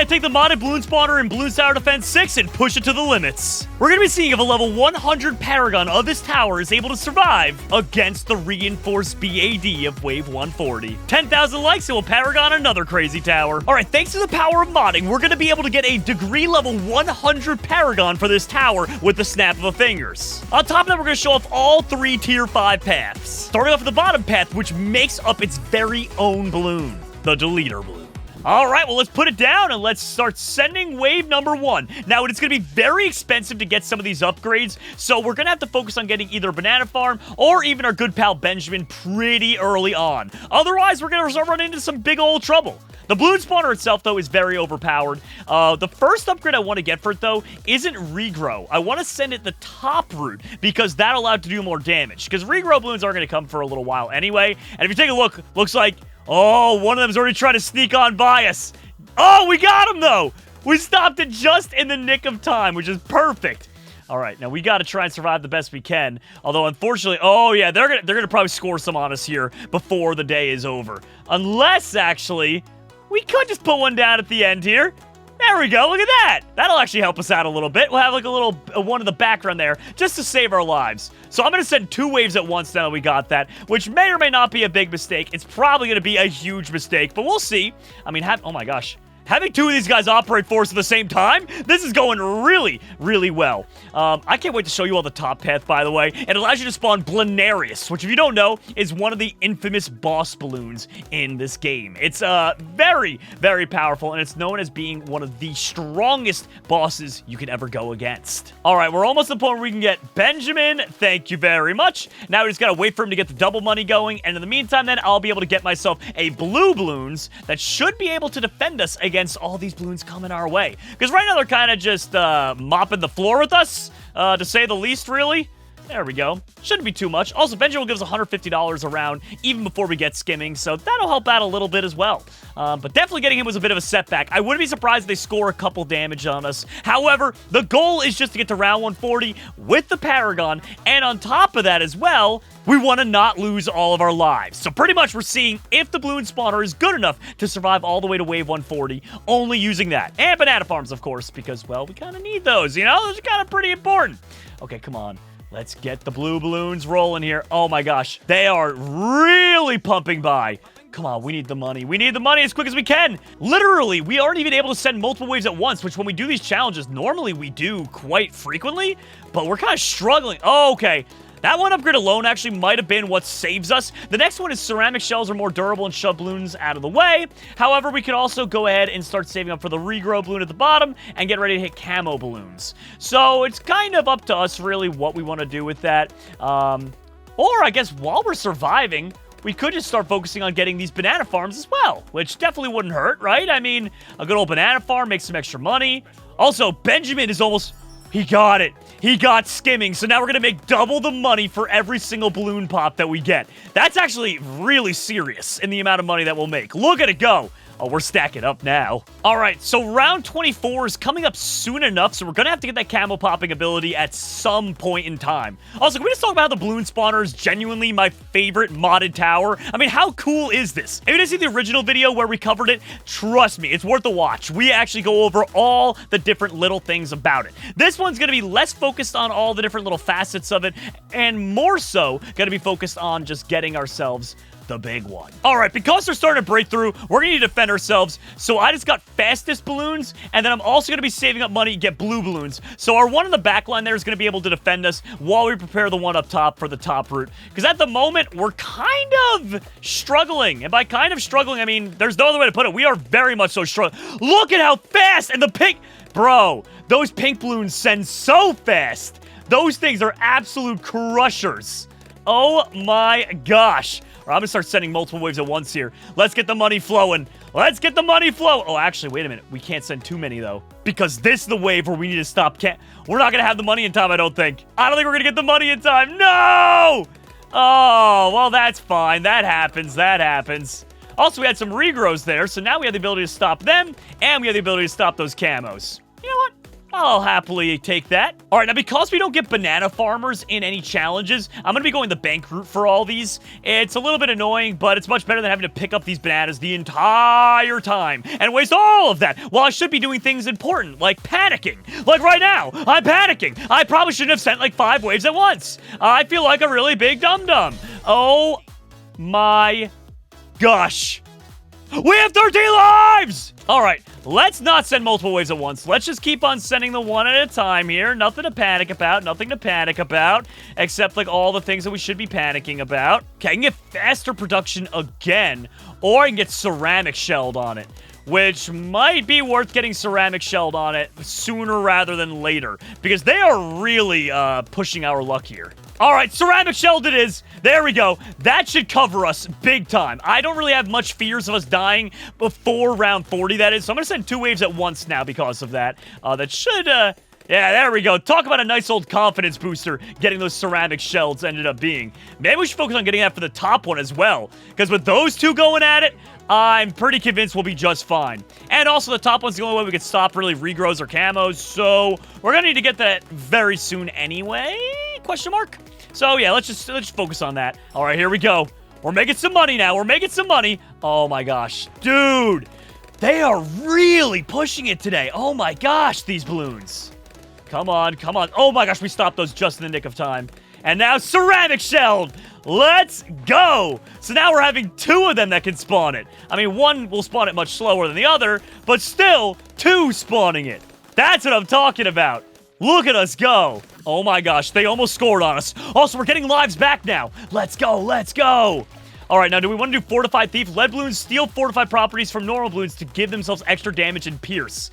yeah, take the modded Bloon spawner and Bloon Tower Defense 6 and push it to the limits. We're going to be seeing if a level 100 Paragon of this tower is able to survive against the reinforced BAD of Wave 140. 10,000 likes and we'll Paragon another crazy tower. All right, thanks to the power of modding, we're going to be able to get a degree level 100 Paragon for this tower with the snap of a fingers. On top of that, we're going to show off all 3 tier 5 paths. Starting off with the bottom path, which makes up its very own balloon, the Deleter Bloon. All right, well, let's put it down and let's start sending wave number 1. Now, it's going to be very expensive to get some of these upgrades, so we're going to have to focus on getting either a banana farm or even our good pal Benjamin pretty early on. Otherwise, we're going to start running into some big old trouble. The Bloon spawner itself, though, is very overpowered. The first upgrade I want to get for it, though, isn't regrow. I want to send it the top route because that'll allow it to do more damage. Because regrow balloons aren't going to come for a little while anyway. And if you take a look, looks like, oh, one of them's already trying to sneak on by us. Oh, we got him, though. We stopped it just in the nick of time, which is perfect. All right, now we got to try and survive the best we can. Although, unfortunately, oh, yeah, they're gonna probably score some on us here before the day is over. Unless, actually, we could just put one down at the end here. There we go, look at that. That'll actually help us out a little bit. We'll have like a little one in the background there just to save our lives. So I'm going to send 2 waves at once now that we got that, which may or may not be a big mistake. It's probably going to be a huge mistake, but we'll see. I mean, oh my gosh. Having 2 of these guys operate for us at the same time, this is going really, really well. I can't wait to show you all the top path, by the way. It allows you to spawn Bloonarius, which, if you don't know, is one of the infamous boss balloons in this game. It's very, very powerful, and it's known as being one of the strongest bosses you could ever go against. All right, we're almost at the point where we can get Benjamin. Thank you very much. Now we just got to wait for him to get the double money going, and in the meantime, then, I'll be able to get myself a blue balloons that should be able to defend us against all these balloons coming our way. Because right now they're kind of just mopping the floor with us, to say the least, really. There we go. Shouldn't be too much. Also, Benjamin will give us $150 a round even before we get skimming, so that'll help out a little bit as well. But definitely getting him was a bit of a setback. I wouldn't be surprised if they score a couple damage on us. However, the goal is just to get to round 140 with the Paragon, and on top of that as well, we want to not lose all of our lives. So pretty much we're seeing if the Bloon spawner is good enough to survive all the way to wave 140, only using that. And banana farms, of course, because, well, we kind of need those, you know? Those are kind of pretty important. Okay, come on. Let's get the blue balloons rolling here. Oh my gosh, they are really pumping by. Come on, we need the money. We need the money as quick as we can. Literally, we aren't even able to send multiple waves at once, which when we do these challenges, normally we do quite frequently, but we're kind of struggling. Oh, okay. That one upgrade alone actually might have been what saves us. The next one is ceramic shells are more durable and shove balloons out of the way. However, we could also go ahead and start saving up for the regrow balloon at the bottom and get ready to hit camo balloons. So it's kind of up to us really what we want to do with that. Or I guess while we're surviving, we could just start focusing on getting these banana farms as well, which definitely wouldn't hurt, right? I mean, a good old banana farm makes some extra money. Also, Benjamin is almost... He got it. He got skimming. So now we're going to make double the money for every single balloon pop that we get. That's actually really serious in the amount of money that we'll make. Look at it go. Oh, we're stacking up now. All right, so round 24 is coming up soon enough, so we're going to have to get that camo popping ability at some point in time. Also, can we just talk about how the Bloon spawner is genuinely my favorite modded tower? I mean, how cool is this? If you didn't see the original video where we covered it, trust me, it's worth a watch. We actually go over all the different little things about it. This one's going to be less focused on all the different little facets of it, and more so going to be focused on just getting ourselves the big one. All right, because they're starting to break through, we're going to need to defend ourselves. So I just got fastest balloons, and then I'm also going to be saving up money to get blue balloons. So our one in the back line there is going to be able to defend us while we prepare the one up top for the top route. Because at the moment, we're kind of struggling. And by kind of struggling, I mean, there's no other way to put it. We are very much so struggling. Look at how fast, and the pink... Bro, those pink balloons send so fast. Those things are absolute crushers. Oh my gosh. I'm going to start sending multiple waves at once here. Let's get the money flowing. Let's get the money flow. Oh, actually, wait a minute. We can't send too many, though. Because this is the wave where we need to stop. We're not going to have the money in time, I don't think. I don't think we're going to get the money in time. No! Oh, well, that's fine. That happens. That happens. Also, we had some regrows there, so now we have the ability to stop them, and we have the ability to stop those camos. You know what? I'll happily take that. All right, now because we don't get banana farmers in any challenges, I'm going to be going the bank route for all these. It's a little bit annoying, but it's much better than having to pick up these bananas the entire time and waste all of that while I should be doing things important, like panicking. Like right now, I'm panicking. I probably shouldn't have sent like 5 waves at once. I feel like a really big dum-dum. Oh my gosh. We have 13 lives! All right, let's not send multiple waves at once. Let's just keep on sending the one at a time here. Nothing to panic about, except like all the things that we should be panicking about. Okay, I can get faster production again, or I can get ceramic shelled on it, which might be worth getting ceramic shelled on it sooner rather than later, because they are really pushing our luck here. All right, ceramic shelled it is. There we go. That should cover us big time. I don't really have much fears of us dying before round 40, that is. So I'm going to send 2 waves at once now because of that. That should, yeah, there we go. Talk about a nice old confidence booster getting those ceramic shells ended up being. Maybe we should focus on getting that for the top one as well, because with those 2 going at it, I'm pretty convinced we'll be just fine. And also, the top one's the only way we can stop really regrows or camos, so we're going to need to get that very soon anyway? Question mark? So, yeah, let's just focus on that. All right, here we go. We're making some money now. We're making some money. Oh, my gosh. Dude, they are really pushing it today. Oh, my gosh, these balloons. Come on, come on. Oh, my gosh, we stopped those just in the nick of time. And now, ceramic shelled. Let's go! So now we're having 2 of them that can spawn it. I mean, one will spawn it much slower than the other, but still, 2 spawning it. That's what I'm talking about. Look at us go. Oh my gosh, they almost scored on us. Also, we're getting lives back now. Let's go, let's go. All right, now do we want to do Fortified Thief? Lead balloons steal fortified properties from normal balloons to give themselves extra damage and pierce.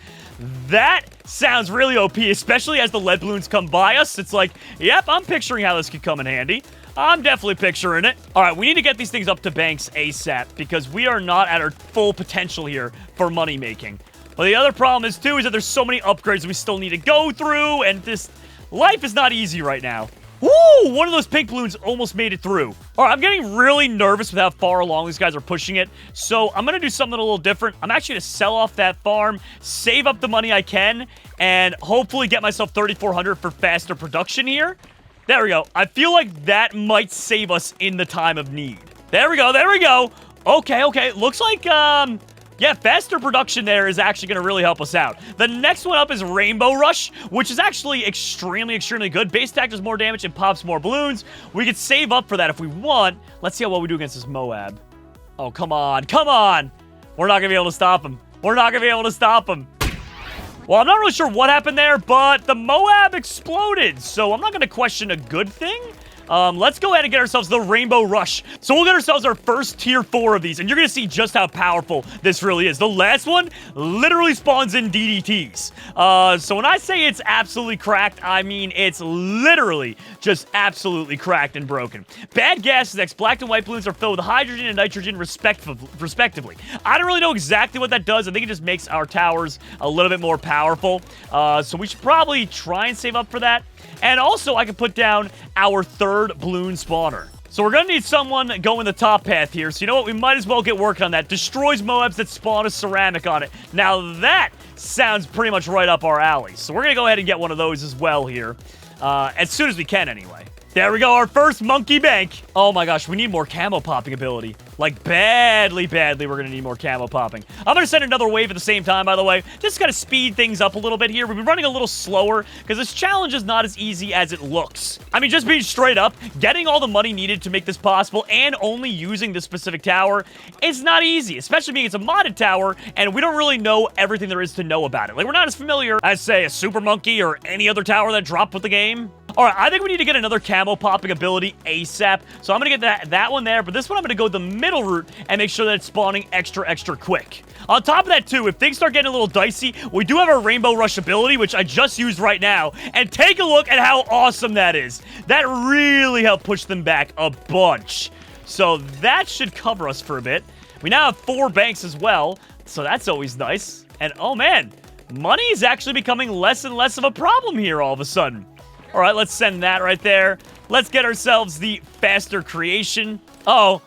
That sounds really OP, especially as the lead balloons come by us. It's like, yep, I'm picturing how this could come in handy. I'm definitely picturing it. All right, we need to get these things up to banks ASAP because we are not at our full potential here for money making. But the other problem is, too, is that there's so many upgrades we still need to go through, and this life is not easy right now. Woo! One of those pink balloons almost made it through. All right, I'm getting really nervous with how far along these guys are pushing it, so I'm going to do something a little different. I'm actually going to sell off that farm, save up the money I can, and hopefully get myself 3,400 for faster production here. There we go. I feel like that might save us in the time of need. There we go, there we go. Okay, okay. Looks like, yeah, faster production there is actually going to really help us out. The next one up is Rainbow Rush, which is actually extremely, extremely good. Base attack does more damage and pops more balloons. We could save up for that if we want. Let's see how well we do against this Moab. Oh, come on. Come on. We're not going to be able to stop him. We're not going to be able to stop him. Well, I'm not really sure what happened there, but the Moab exploded, so I'm not going to question a good thing. Let's go ahead and get ourselves the Rainbow Rush. So we'll get ourselves our first tier 4 of these, and you're going to see just how powerful this really is. The last one literally spawns in DDTs. So when I say it's absolutely cracked, I mean it's literally just absolutely cracked and broken. Bad gas next. Black and white balloons are filled with hydrogen and nitrogen respectively. I don't really know exactly what that does. I think it just makes our towers a little bit more powerful. So we should probably try and save up for that. And also, I can put down our 3rd balloon spawner. So we're going to need someone going the top path here. So you know what? We might as well get work on that. Destroys Moabs that spawn a ceramic on it. Now that sounds pretty much right up our alley. So we're going to go ahead and get one of those as well here. As soon as we can, anyway. There we go, our first monkey bank. Oh my gosh, we need more camo popping ability. Like, badly, badly, we're gonna need more camo popping. I'm gonna send another wave at the same time, by the way. Just to kind of speed things up a little bit here. We've been running a little slower, because this challenge is not as easy as it looks. I mean, just being straight up, getting all the money needed to make this possible, and only using this specific tower, is not easy. Especially being it's a modded tower, and we don't really know everything there is to know about it. Like, we're not as familiar as, say, a Super Monkey or any other tower that dropped with the game. All right, I think we need to get another camo popping ability ASAP. So I'm going to get that one there. But this one, I'm going to go the middle route and make sure that it's spawning extra, extra quick. On top of that, too, if things start getting a little dicey, we do have our Rainbow Rush ability, which I just used right now. And take a look at how awesome that is. That really helped push them back a bunch. So that should cover us for a bit. We now have 4 banks as well. So that's always nice. And, oh, man, money is actually becoming less and less of a problem here all of a sudden. All right, let's send that right there. Let's get ourselves the faster creation. Oh,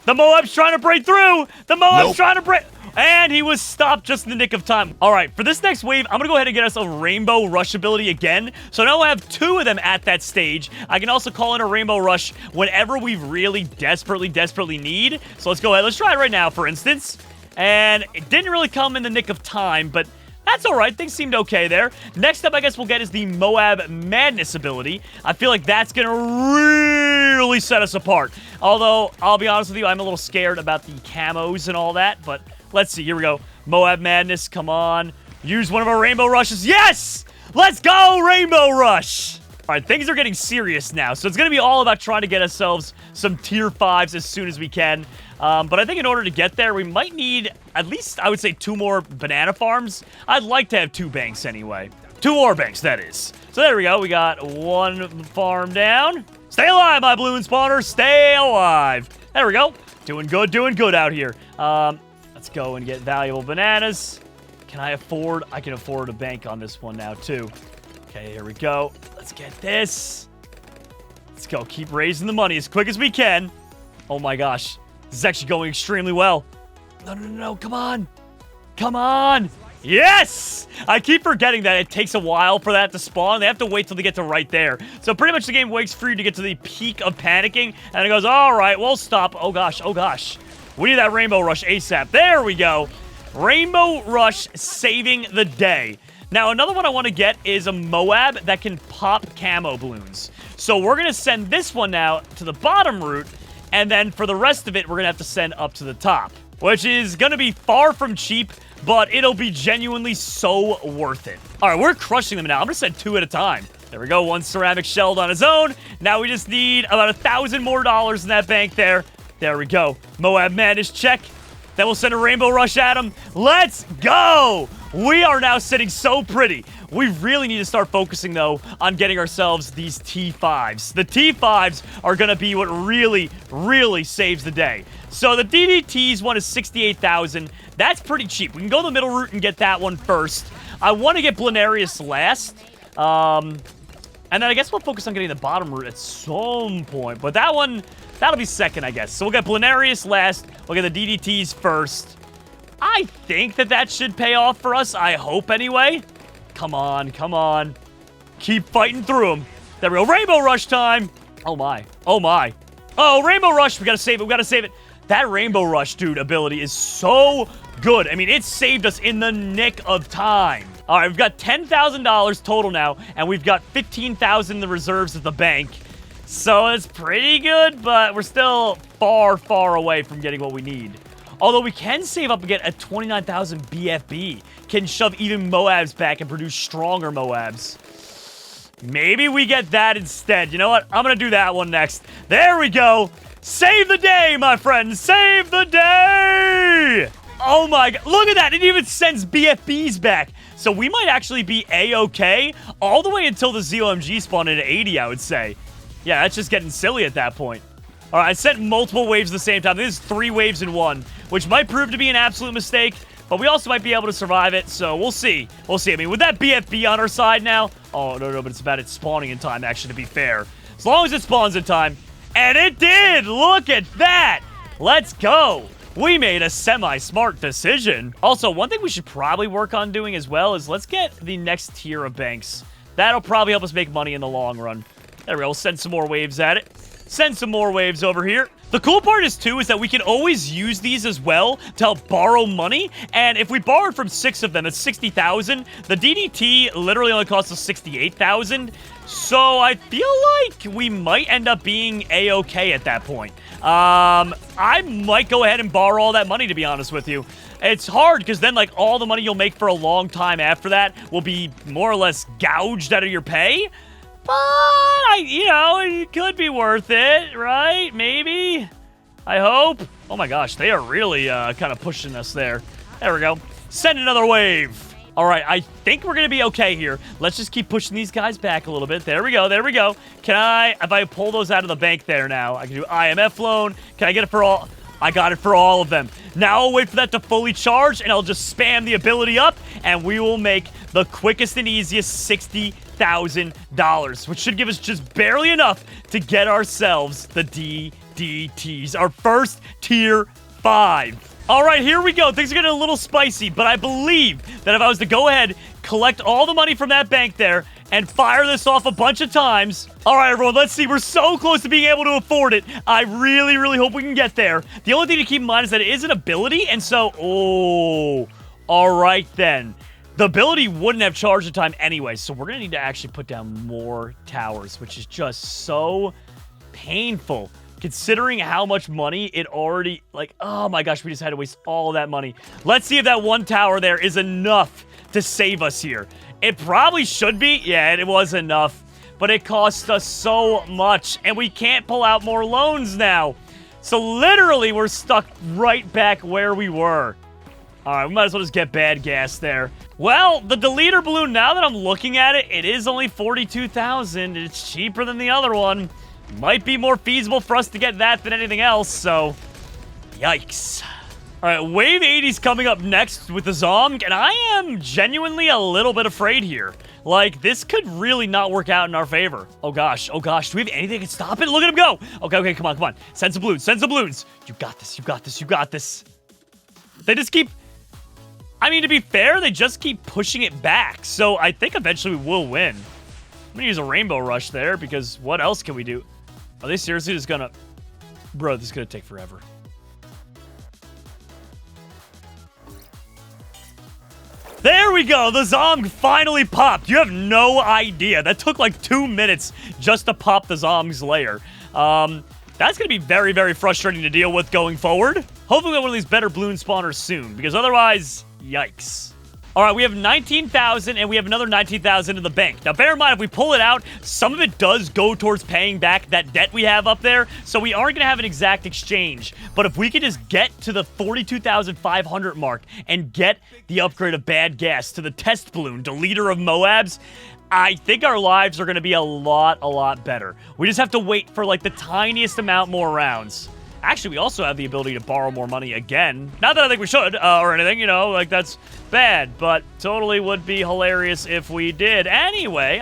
the Moab's trying to break through. The Moab's trying to break. And he was stopped just in the nick of time. All right, for this next wave, I'm going to go ahead and get us a Rainbow Rush ability again. So now I have 2 of them at that stage. I can also call in a Rainbow Rush whenever we really desperately need. So let's go ahead. Let's try it right now, for instance. And it didn't really come in the nick of time, but that's all right. Things seemed okay there. Next up, I guess we'll get is the Moab Madness ability. I feel like that's going to really set us apart. Although, I'll be honest with you, I'm a little scared about the camos and all that, but let's see. Here we go. Moab Madness, come on. Use one of our Rainbow Rushes. Yes! Let's go, Rainbow Rush! All right, things are getting serious now, so it's going to be all about trying to get ourselves some tier 5s as soon as we can. But I think in order to get there, we might need at least, I would say, 2 more banana farms. I'd like to have 2 banks anyway. 2 more banks, that is. So there we go. We got 1 farm down. Stay alive, my Bloon spawner. Stay alive. There we go. Doing good out here. Let's go and get valuable bananas. Can I afford? I can afford a bank on this one now, too. Okay, here we go. Let's get this. Let's go. Keep raising the money as quick as we can. Oh, my gosh. This is actually going extremely well. No. Come on. Come on. Yes! I keep forgetting that it takes a while for that to spawn. They have to wait till they get to right there. So pretty much the game waits for you to get to the peak of panicking. And it goes, all right, we'll stop. Oh, gosh. We need that Rainbow Rush ASAP. There we go. Rainbow Rush saving the day. Now, another one I want to get is a Moab that can pop camo balloons. So we're going to send this one now to the bottom route. And then for the rest of it, we're going to have to send up to the top, which is going to be far from cheap, but it'll be genuinely so worth it. All right, we're crushing them now. I'm going to send 2 at a time. There we go. 1 ceramic shelled on his own. Now we just need about $1,000 more in that bank there. There we go. Moab Madness check. Then we'll send a Rainbow Rush at him. Let's go! We are now sitting so pretty. We really need to start focusing, though, on getting ourselves these T5s. The T5s are going to be what really saves the day. So the DDTs one is 68,000. That's pretty cheap. We can go the middle route and get that one first. I want to get Bloonarius last. And then I guess we'll focus on getting the bottom route at some point. But that one, that'll be second, I guess. So we'll get Bloonarius last. We'll get the DDTs first. I think that should pay off for us. I hope, anyway. Come on. Keep fighting through them. There we go. Rainbow Rush time. Oh, my. Oh, Rainbow Rush. We gotta save it. That Rainbow Rush, dude, ability is so good. I mean, it saved us in the nick of time. All right, we've got $10,000 total now, and we've got $15,000 in the reserves at the bank. So it's pretty good, but we're still far away from getting what we need. Although we can save up and get a 29,000 BFB. Can shove even Moabs back and produce stronger Moabs. Maybe we get that instead. You know what? I'm going to do that one next. There we go. Save the day, my friend. Save the day. Oh, my God. Look at that. It even sends BFBs back. So we might actually be A-okay all the way until the ZOMG spawn into 80, I would say. Yeah, that's just getting silly at that point. All right, I sent multiple waves at the same time. This is 3 waves in 1, which might prove to be an absolute mistake, but we also might be able to survive it, so we'll see. I mean, with that BFB on our side now... Oh, no, but it's about it spawning in time, actually, to be fair. As long as it spawns in time. And it did! Look at that! Let's go! We made a semi-smart decision. Also, one thing we should probably work on doing as well is let's get the next tier of banks. That'll probably help us make money in the long run. There we go. We'll send some more waves at it. Send some more waves over here. The cool part is, too, is that we can always use these as well to help borrow money. And if we borrowed from 6 of them, it's 60,000. The DDT literally only costs us 68,000. So I feel like we might end up being A-okay at that point. I might go ahead and borrow all that money, to be honest with you. It's hard because then, like, all the money you'll make for a long time after that will be more or less gouged out of your pay. But, it could be worth it, right? Maybe? I hope. Oh my gosh, they are really kind of pushing us there. There we go. Send another wave. All right, I think we're going to be okay here. Let's just keep pushing these guys back a little bit. There we go. Can if I pull those out of the bank there now, I can do IMF loan. Can I get it for all? I got it for all of them. Now I'll wait for that to fully charge, and I'll just spam the ability up, and we will make the quickest and easiest $60,000, which should give us just barely enough to get ourselves the DDTs, our first tier 5. All right, here we go. Things are getting a little spicy, but I believe that if I was to go ahead, collect all the money from that bank there, and fire this off a bunch of times. All right, everyone, let's see. We're so close to being able to afford it. I really, really hope we can get there. The only thing to keep in mind is that it is an ability, and so, oh, all right then. The ability wouldn't have charge of time anyway, so we're going to need to actually put down more towers, which is just so painful. Considering how much money it already, like, oh my gosh, we just had to waste all of that money. Let's see if that one tower there is enough to save us here. It probably should be. Yeah, it was enough. But it cost us so much, and we can't pull out more loans now. So literally, we're stuck right back where we were. All right, we might as well just get bad gas there. Well, the deleter balloon, now that I'm looking at it, it is only 42,000. It's cheaper than the other one. Might be more feasible for us to get that than anything else, so yikes. All right, Wave 80's coming up next with the Zomg, and I am genuinely a little bit afraid here. Like, this could really not work out in our favor. Oh gosh, do we have anything that can stop it? Look at him go. Okay, come on. Send some balloons, You got this. They just keep, I mean, to be fair, they just keep pushing it back, so I think eventually we will win. I'm gonna use a Rainbow Rush there, because what else can we do? Are they seriously just gonna... Bro, this is gonna take forever. There we go! The Zomg finally popped! You have no idea. That took like 2 minutes just to pop the Zomg's lair. That's gonna be very, very frustrating to deal with going forward. Hopefully we get one of these better balloon spawners soon, because otherwise, yikes. All right, we have 19,000, and we have another 19,000 in the bank. Now, bear in mind, if we pull it out, some of it does go towards paying back that debt we have up there, so we aren't going to have an exact exchange. But if we could just get to the 42,500 mark and get the upgrade of bad gas to the test balloon, deleter of Moabs, I think our lives are going to be a lot better. We just have to wait for, like, the tiniest amount more rounds. Actually, we also have the ability to borrow more money again. Not that I think we should, or anything, you know, like, that's bad, but totally would be hilarious if we did. Anyway,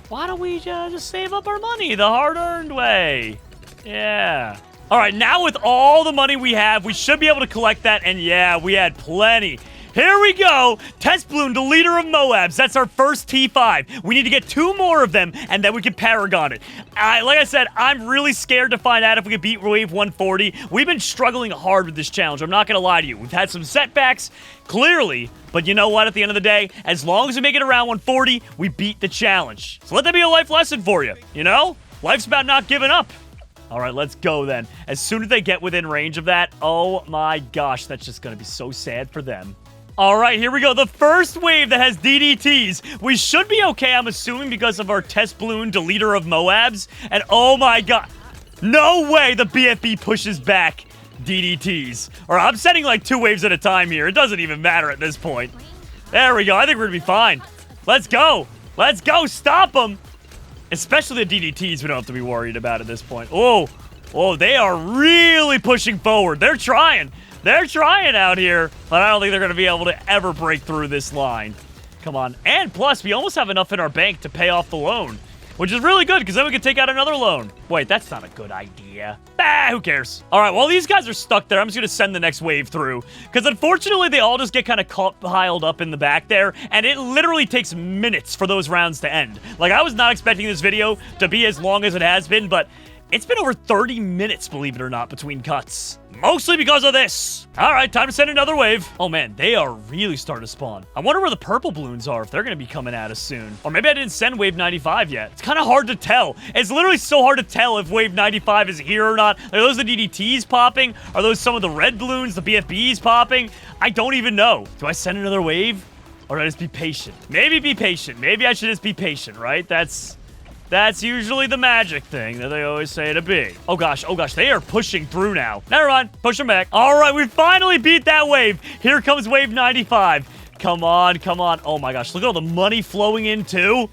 why don't we just save up our money the hard-earned way? Yeah. All right, now with all the money we have, we should be able to collect that, and yeah, we had plenty. Here we go. Test Bloon, the leader of Moabs. That's our first T5. We need to get 2 more of them, and then we can Paragon it. Like I said, I'm really scared to find out if we can beat Wave 140. We've been struggling hard with this challenge. I'm not going to lie to you. We've had some setbacks, clearly. But you know what? At the end of the day, as long as we make it around 140, we beat the challenge. So let that be a life lesson for you. You know? Life's about not giving up. All right, let's go then. As soon as they get within range of that, oh my gosh, that's just going to be so sad for them. All right, here we go. The first wave that has DDTs. We should be okay, I'm assuming, because of our test balloon, deleter of Moabs. And oh my god, no way the BFB pushes back DDTs. Or I'm setting like 2 waves at a time here. It doesn't even matter at this point. There we go. I think we're gonna be fine. Let's go. Let's go. Stop them. Especially the DDTs we don't have to be worried about at this point. Oh, they are really pushing forward. They're trying. They're trying out here, but I don't think they're going to be able to ever break through this line. Come on. And plus, we almost have enough in our bank to pay off the loan, which is really good because then we can take out another loan. Wait, that's not a good idea. Who cares? All right, while these guys are stuck there, I'm just going to send the next wave through because unfortunately, they all just get kind of piled up in the back there, and it literally takes minutes for those rounds to end. Like, I was not expecting this video to be as long as it has been, but it's been over 30 minutes, believe it or not, between cuts. Mostly because of this. All right, time to send another wave. Oh, man, they are really starting to spawn. I wonder where the purple balloons are, if they're going to be coming at us soon. Or maybe I didn't send wave 95 yet. It's kind of hard to tell. It's literally so hard to tell if wave 95 is here or not. Are those the DDTs popping? Are those some of the red balloons, the BFBs popping? I don't even know. Do I send another wave? Or do I just be patient? Maybe be patient. Maybe I should just be patient, right? That's usually the magic thing that they always say to be. Oh gosh, they are pushing through now. Never mind, push them back. All right, we finally beat that wave. Here comes wave 95. Come on. Oh my gosh, look at all the money flowing in too.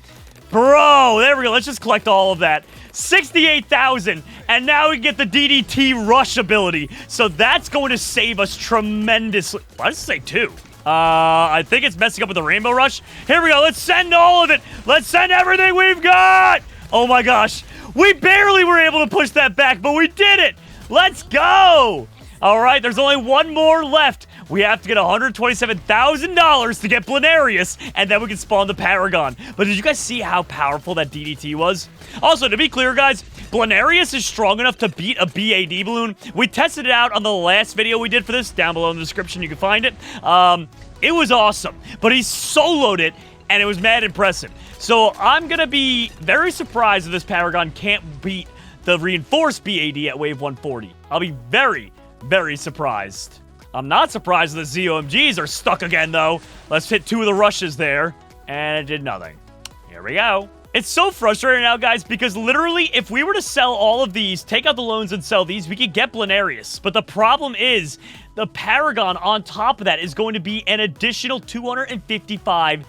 Bro, there we go. Let's just collect all of that. 68,000, and now we get the DDT rush ability. So that's going to save us tremendously. Why does it say 2? I think it's messing up with the Rainbow Rush. Here we go. Let's send all of it. Let's send everything we've got. Oh my gosh. We barely were able to push that back, but we did it. Let's go. All right, there's only one more left. We have to get $127,000 to get Bloonarius, and then we can spawn the Paragon. But did you guys see how powerful that DDT was? Also, to be clear, guys, Bloonarius is strong enough to beat a BAD balloon. We tested it out on the last video we did for this. Down below in the description, you can find it. It was awesome, but he soloed it, and it was mad impressive. So I'm going to be very surprised if this Paragon can't beat the reinforced BAD at wave 140. I'll be very, very surprised. I'm not surprised the ZOMGs are stuck again, though. Let's hit 2 of the rushes there, and it did nothing. Here we go. It's so frustrating now, guys, because literally, if we were to sell all of these, take out the loans and sell these, we could get Bloonarius. But the problem is, the Paragon on top of that is going to be an additional $255,000.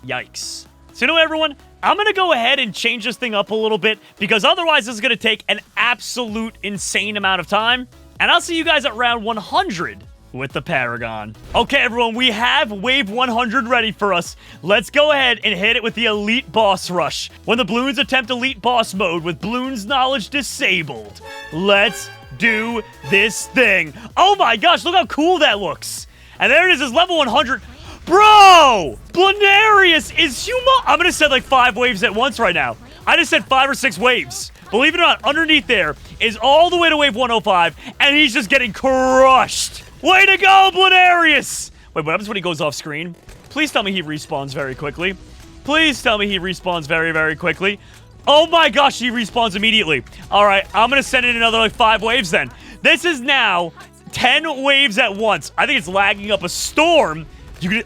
Yikes. So, you know what, everyone? I'm going to go ahead and change this thing up a little bit, because otherwise this is going to take an absolute insane amount of time. And I'll see you guys at round 100 with the Paragon. Okay, everyone, we have wave 100 ready for us. Let's go ahead and hit it with the Elite Boss Rush. When the Bloons attempt Elite Boss Mode with Bloons Knowledge disabled. Let's do this thing. Oh my gosh, look how cool that looks. And there it is, it's level 100. Bro! Bloonarius is humongous. I'm gonna send like 5 waves at once right now. I just said 5 or 6 waves. Believe it or not, underneath there is all the way to wave 105, and he's just getting crushed. Way to go, Bloonarius! Wait, what happens when he goes off screen? Please tell me he respawns very quickly. Please tell me he respawns very, very quickly. Oh my gosh, he respawns immediately. All right, I'm gonna send in another like 5 waves then. This is now 10 waves at once. I think it's lagging up a storm.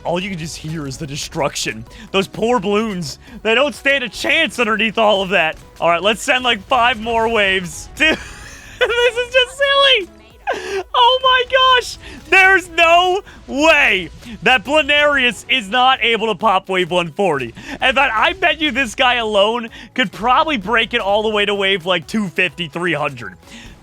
All you can just hear is the destruction. Those poor balloons, they don't stand a chance underneath all of that. All right, let's send like 5 more waves. Dude, this is just silly. Oh my gosh! There's no way that Bloonarius is not able to pop wave 140. In fact, I bet you this guy alone could probably break it all the way to wave like 250, 300.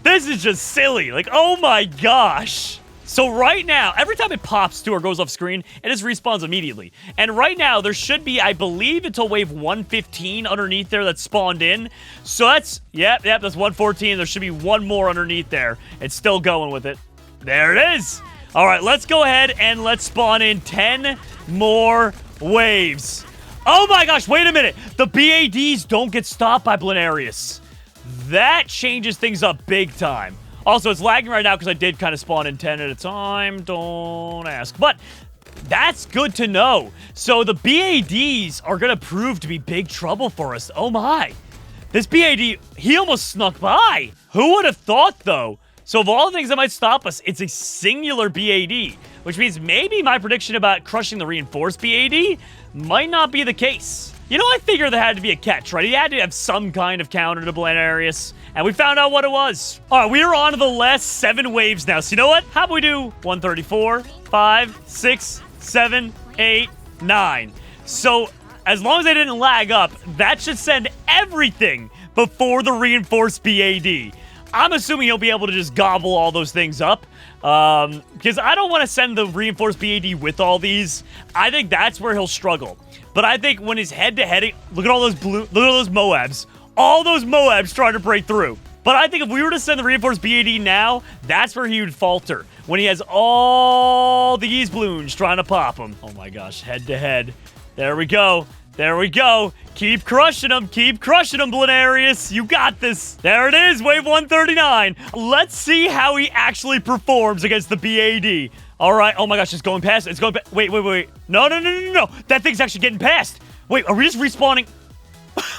This is just silly. Like, oh my gosh. So right now, every time it pops to or goes off screen, it just respawns immediately. And right now, there should be, I believe, until wave 115 underneath there that's spawned in. So that's, yep, that's 114. There should be 1 more underneath there. It's still going with it. There it is. All right, let's go ahead and let's spawn in 10 more waves. Oh my gosh, wait a minute. The BADs don't get stopped by Bloonarius. That changes things up big time. Also, it's lagging right now because I did kind of spawn in 10 at a time. Don't ask. But that's good to know. So the BADs are going to prove to be big trouble for us. Oh my. This BAD, he almost snuck by. Who would have thought, though? So of all the things that might stop us, it's a singular BAD, which means maybe my prediction about crushing the reinforced BAD might not be the case. You know, I figured there had to be a catch, right? He had to have some kind of counter to Bloonarius, and we found out what it was. All right, we are on to the last 7 waves now. So you know what? How about we do 134, 5, 6, 7, 8, 9. So as long as they didn't lag up, that should send everything before the reinforced BAD. I'm assuming he'll be able to just gobble all those things up. Because I don't want to send the reinforced BAD with all these. I think that's where he'll struggle. But I think when he's head-to-head, look at all those look at all those Moabs. All those Moabs trying to break through. But I think if we were to send the reinforced BAD now, that's where he would falter. When he has all these balloons trying to pop him. Oh my gosh, head-to-head. There we go. There we go. Keep crushing him. Keep crushing him, Bloonarius. You got this. There it is, wave 139. Let's see how he actually performs against the BAD. All right. Oh my gosh, it's going past. It's going past. Wait. No. That thing's actually getting past. Wait, are we just respawning?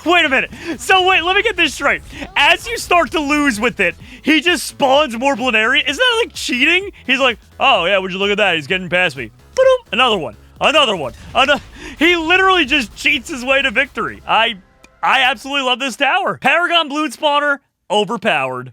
Wait a minute. So wait, let me get this straight. As you start to lose with it, he just spawns more Bloonarius. Isn't that like cheating? He's like, oh yeah, would you look at that? He's getting past me. Another one. Another one. He literally just cheats his way to victory. I absolutely love this tower. Paragon Bloon spawner, overpowered.